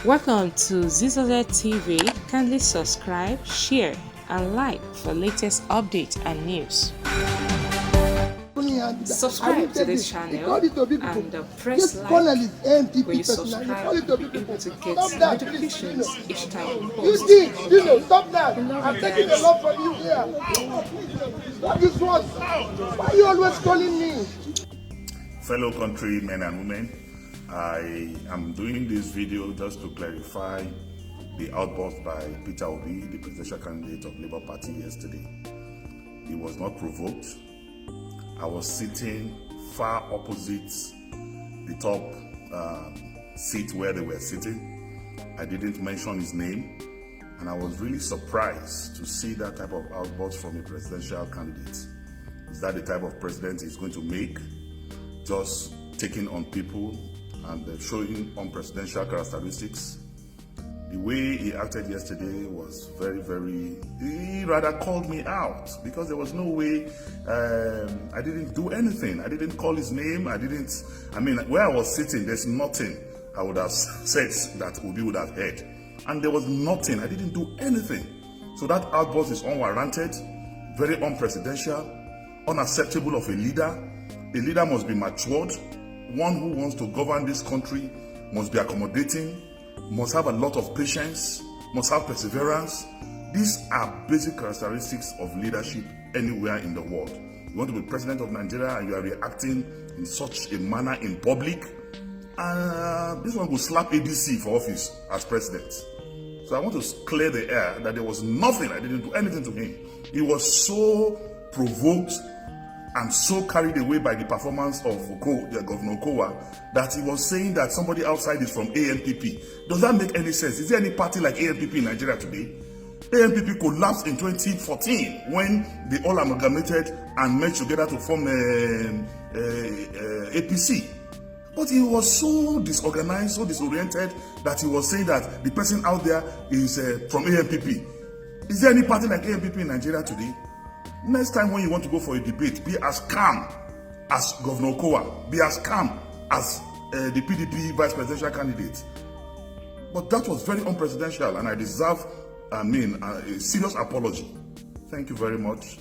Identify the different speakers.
Speaker 1: Welcome to Zisodel TV. Kindly subscribe, share, and like for latest updates and news. Subscribe to this channel and press like. When you subscribe, you'll be able to get notifications each time we post.
Speaker 2: Dino, stop that! I'm taking the love from you here. What is what? Why are you always calling me?
Speaker 3: Fellow countrymen and women, I am doing this video just to clarify the outburst by Peter Obi, the presidential candidate of Labour Party yesterday. He was not provoked. I was sitting far opposite the top seat where they were sitting. I didn't mention his name, and I was really surprised to see that type of outburst from a presidential candidate. Is that the type of president he's going to make? Just taking on people and showing unpresidential characteristics. The way he acted yesterday was he rather called me out, because there was no way I didn't do anything. I didn't call his name. Where I was sitting, there's nothing I would have said that Obi would have heard. And there was nothing. I didn't do anything. So that outburst is unwarranted, very unpresidential, unacceptable of a leader. A leader must be matured. One who wants to govern this country must be accommodating, must have a lot of patience, must have perseverance. These are basic characteristics of leadership anywhere in the world. You want to be president of Nigeria and you are reacting in such a manner in public, this one will slap ADC for office as president. So I want to clear the air that there was nothing, I didn't do anything to him. He was so provoked and so carried away by the performance of Governor Okowa that he was saying that somebody outside is from ANPP. Does that make any sense? Is there any party like ANPP in Nigeria today? ANPP collapsed in 2014 when they all amalgamated and merged together to form APC. But he was so disorganized, so disoriented, that he was saying that the person out there is from ANPP. Is there any party like ANPP in Nigeria today? Next time when you want to go for a debate, be as calm as Governor Okowa. Be as calm as the PDP vice presidential candidate. But that was very unpresidential, and I deserve a serious apology. Thank you very much.